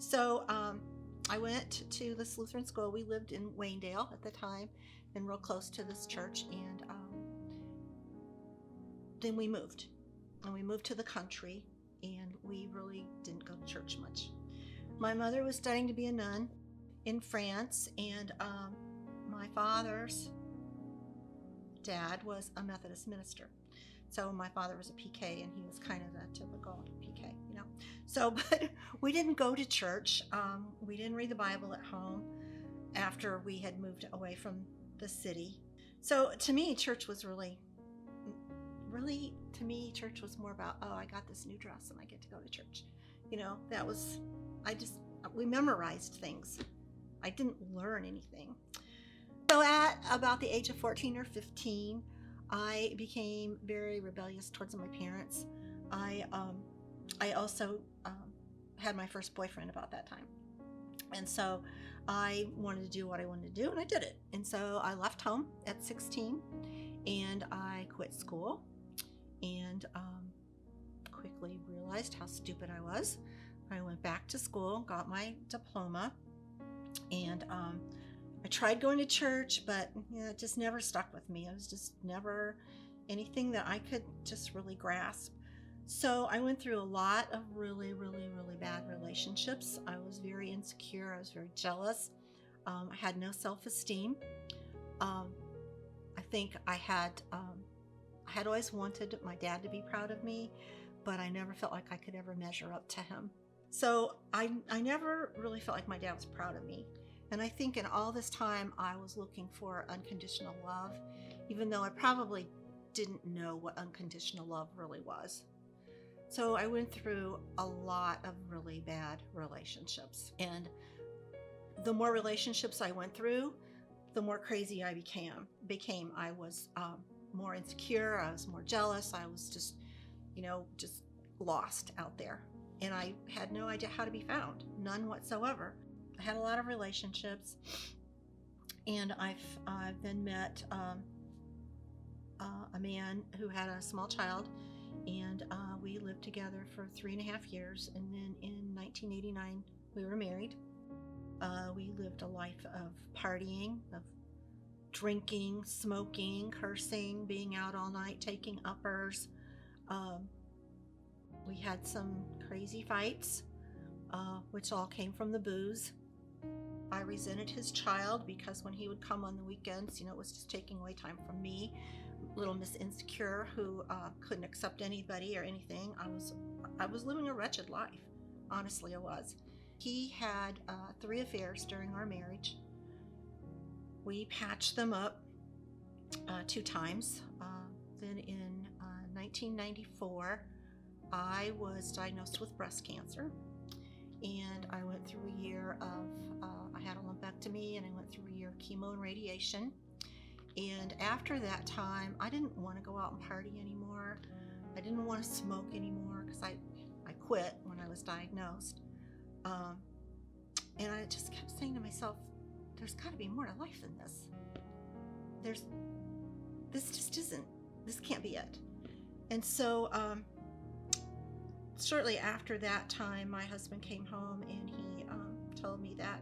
So I went to this Lutheran school. We lived in Waynedale at the time and real close to this church. And then we moved. And we moved to the country, and we really didn't go to church much. My mother was studying to be a nun in France, and my father's dad was a Methodist minister. So my father was a PK, and he was kind of the typical PK, you know. So, but we didn't go to church. We didn't read the Bible at home after we had moved away from the city. So to me, church was really, to me, church was more about, oh, I got this new dress and I get to go to church. You know, that was, we memorized things. I didn't learn anything. So at about the age of 14 or 15, I became very rebellious towards my parents. I also had my first boyfriend about that time. And so I wanted to do what I wanted to do, and I did it. And so I left home at 16, and I quit school, and quickly realized how stupid I was. I went back to school, got my diploma, and I tried going to church, but it just never stuck with me. It was just never anything that I could just really grasp. So I went through a lot of really, really, really bad relationships. I was very insecure. I was very jealous. I had no self-esteem. I think I had always wanted my dad to be proud of me, but I never felt like I could ever measure up to him. So I never really felt like my dad was proud of me. And I think in all this time, I was looking for unconditional love, even though I probably didn't know what unconditional love really was. So I went through a lot of really bad relationships. And the more relationships I went through, the more crazy I became. I was more insecure. I was more jealous. I was just lost out there. And I had no idea how to be found, none whatsoever. I had a lot of relationships, and I've then met a man who had a small child, and we lived together for 3.5 years, and then in 1989 we were married. We lived a life of partying, of drinking, smoking, cursing, being out all night, taking uppers. We had some crazy fights, which all came from the booze. I resented his child because when he would come on the weekends, it was just taking away time from me. Little Miss Insecure, who couldn't accept anybody or anything. I was living a wretched life. Honestly, I was. He had 3 affairs during our marriage. We patched them up 2 times. Then in 1994, I was diagnosed with breast cancer. And I went through a year of, I had a lumpectomy, and I went through a year of chemo and radiation. And after that time, I didn't want to go out and party anymore. I didn't want to smoke anymore because I quit when I was diagnosed. And I just kept saying to myself, there's got to be more to life than this. This can't be it. And so, shortly after that time, my husband came home, and he told me that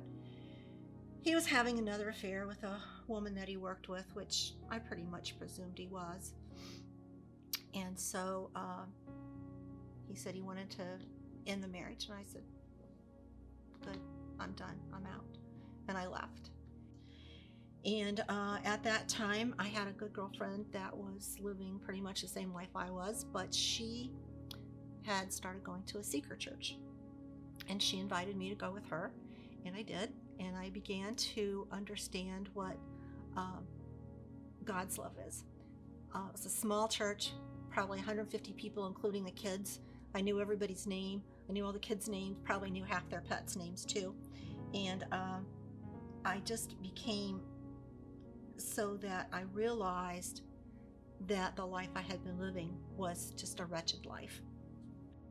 he was having another affair with a woman that he worked with, which I pretty much presumed he was. And so he said he wanted to end the marriage, and I said, good, I'm done, I'm out. And I left. And at that time, I had a good girlfriend that was living pretty much the same life I was, but she had started going to a seeker church, and she invited me to go with her, and I did, and I began to understand what God's love is. It was a small church, probably 150 people, including the kids. I knew everybody's name. I knew all the kids' names, probably knew half their pets' names too. And I just became so that I realized that the life I had been living was just a wretched life.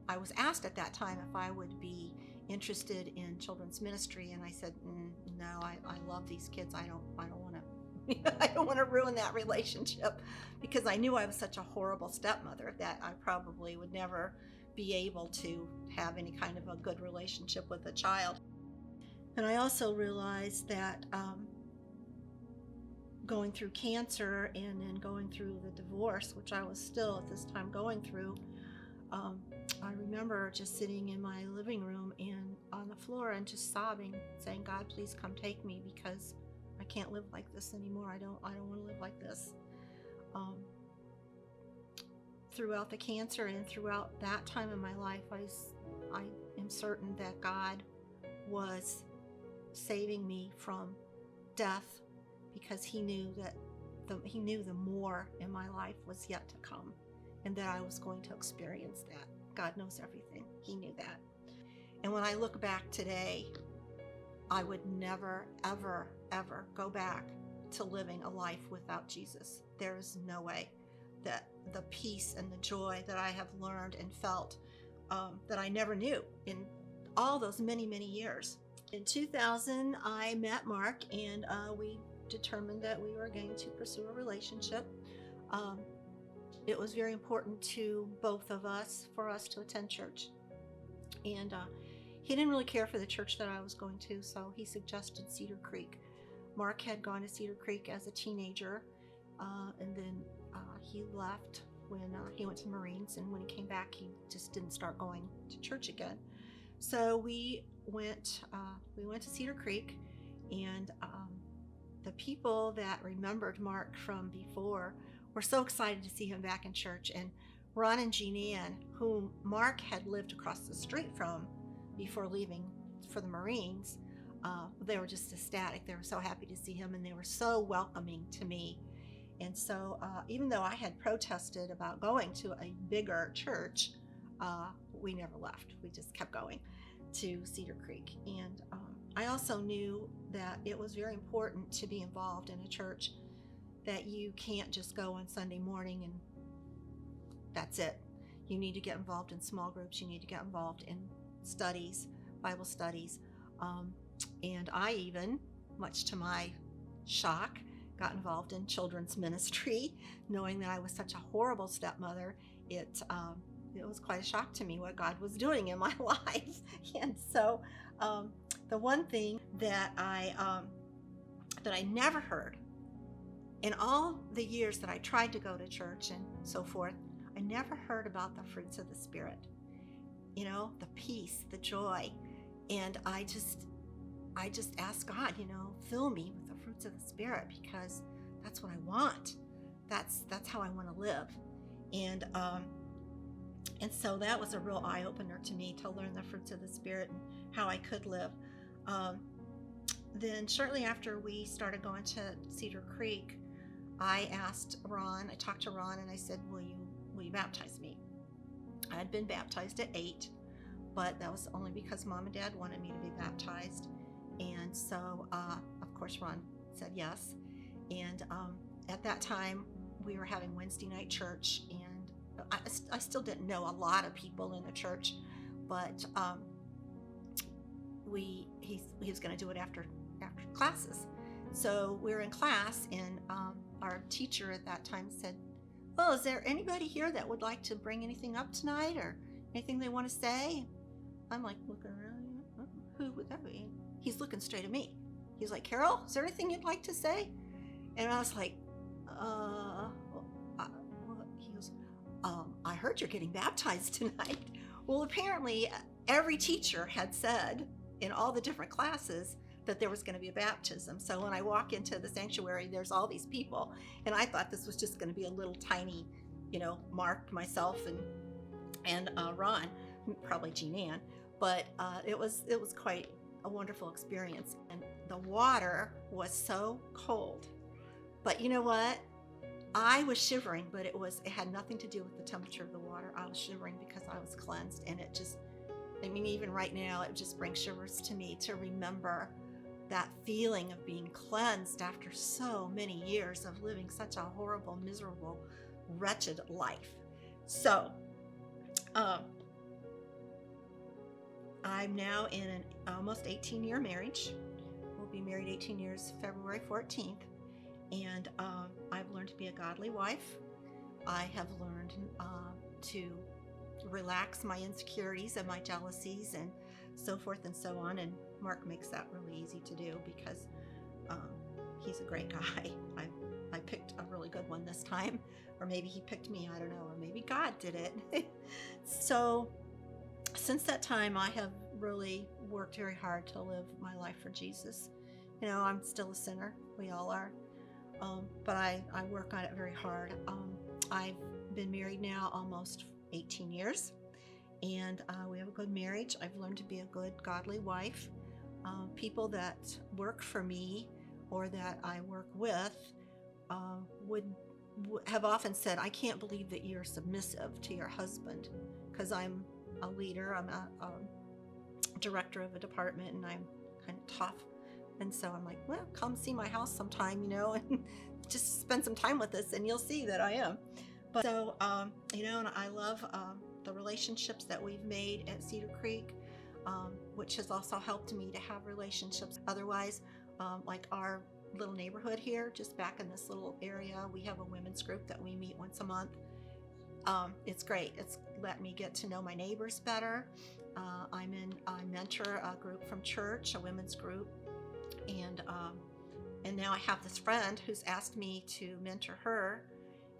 I was asked at that time if I would be interested in children's ministry, and I said, no, I love these kids. I don't want to I don't want to ruin that relationship, because I knew I was such a horrible stepmother that I probably would never be able to have any kind of a good relationship with a child. And I also realized that going through cancer and then going through the divorce, which I was still at this time going through, I remember just sitting in my living room and on the floor and just sobbing, saying, God, please come take me, because I can't live like this anymore. I don't want to live like this. Throughout the cancer and throughout that time in my life, I am certain that God was saving me from death, because he knew that the more in my life was yet to come, and that I was going to experience that. God knows everything. He knew that. And when I look back today, I would never, ever, ever go back to living a life without Jesus. There is no way that the peace and the joy that I have learned and felt that I never knew in all those many, many years. In 2000, I met Mark, and we determined that we were going to pursue a relationship. It was very important to both of us for us to attend church. And he didn't really care for the church that I was going to, so he suggested Cedar Creek. Mark had gone to Cedar Creek as a teenager, and then he left when he went to the Marines, and when he came back, he just didn't start going to church again. So we went to Cedar Creek, and the people that remembered Mark from before were so excited to see him back in church. And Ron and Jean Ann, whom Mark had lived across the street from before leaving for the Marines, they were just ecstatic. They were so happy to see him, and they were so welcoming to me. And so even though I had protested about going to a bigger church, we never left. We just kept going to Cedar Creek. And I also knew that it was very important to be involved in a church, that you can't just go on Sunday morning and that's it. You need to get involved in small groups. You need to get involved in studies, Bible studies. And I even, much to my shock, got involved in children's ministry, knowing that I was such a horrible stepmother. It was quite a shock to me what God was doing in my life. And so the one thing that I never heard in all the years that I tried to go to church and so forth, I never heard about the fruits of the Spirit. You know, the peace, the joy. And I just asked God, fill me with the fruits of the Spirit, because that's what I want. That's how I want to live. And so that was a real eye-opener to me, to learn the fruits of the Spirit and how I could live. Then shortly after we started going to Cedar Creek, I talked to Ron, and I said, will you baptize me? I had been baptized at 8, but that was only because Mom and Dad wanted me to be baptized. And so, of course, Ron said yes. And at that time, we were having Wednesday night church, and I still didn't know a lot of people in the church, but he was going to do it after classes. So we were in class, and our teacher at that time said, well, is there anybody here that would like to bring anything up tonight, or anything they want to say? I'm like looking around, who would that be? He's looking straight at me. He's like, Carol, is there anything you'd like to say? And I was like, he goes, I heard you're getting baptized tonight. Well, apparently every teacher had said in all the different classes that there was going to be a baptism. So when I walk into the sanctuary, there's all these people, and I thought this was just going to be a little tiny, Mark, myself, and Ron, probably Jean Ann, but it was quite a wonderful experience. And the water was so cold, but you know what? I was shivering, but it had nothing to do with the temperature of the water. I was shivering because I was cleansed, and even right now, it just brings shivers to me to remember that feeling of being cleansed after so many years of living such a horrible, miserable, wretched life. So, I'm now in an almost 18-year marriage. We'll be married 18 years, February 14th. And I've learned to be a godly wife. I have learned to relax my insecurities and my jealousies and so forth and so on. And Mark makes that really easy to do because he's a great guy. I picked a really good one this time, or maybe he picked me, I don't know, or maybe God did it. So since that time, I have really worked very hard to live my life for Jesus. You know, I'm still a sinner. We all are. But I work on it very hard. I've been married now almost 18 years, and we have a good marriage. I've learned to be a good, godly wife. People that work for me or that I work with would have often said, I can't believe that you're submissive to your husband, because I'm a leader. I'm a director of a department, and I'm kind of tough. And so I'm like, well, come see my house sometime, you know, and just spend some time with us, and you'll see that I am. But so, you know, and I love the relationships that we've made at Cedar Creek, which has also helped me to have relationships otherwise, like our little neighborhood here, just back in this little area. We have a women's group that we meet once a month. It's great. It's let me get to know my neighbors better. I mentor a group from church, a women's group, and now I have this friend who's asked me to mentor her,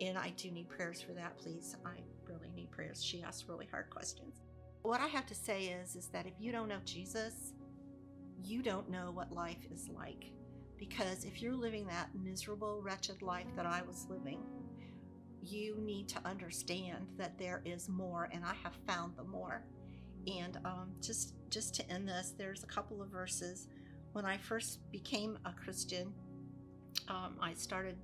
and I do need prayers for that, please. I really need prayers. She asks really hard questions. What I have to say is that if you don't know Jesus, you don't know what life is like. Because if you're living that miserable, wretched life that I was living, you need to understand that there is more, and I have found the more. And just to end this, there's a couple of verses. When I first became a Christian, I started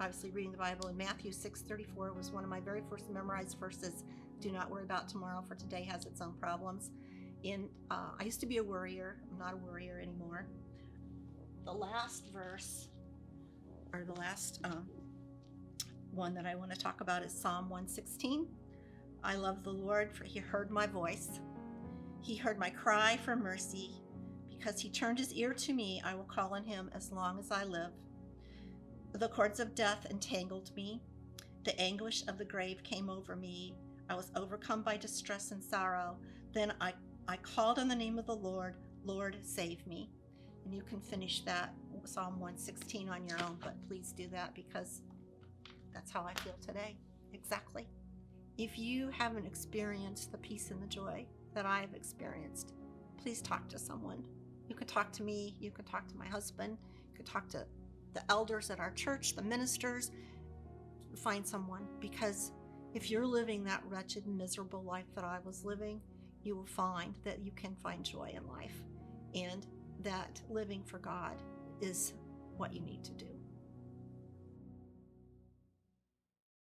obviously reading the Bible, and Matthew 6:34 was one of my very first memorized verses. Do not worry about tomorrow, for today has its own problems. And I used to be a worrier. I'm not a worrier anymore. The last verse, or the last one that I want to talk about, is Psalm 116. I love the Lord, for he heard my voice. He heard my cry for mercy. Because he turned his ear to me, I will call on him as long as I live. The cords of death entangled me. The anguish of the grave came over me. I was overcome by distress and sorrow. Then I called on the name of the Lord. Lord, save me. And you can finish that Psalm 116 on your own, but please do that, because that's how I feel today. Exactly. If you haven't experienced the peace and the joy that I've experienced, please talk to someone. You can talk to me. You can talk to my husband. You can talk to the elders at our church, the ministers. Find someone, because if you're living that wretched, miserable life that I was living, you will find that you can find joy in life, and that living for God is what you need to do.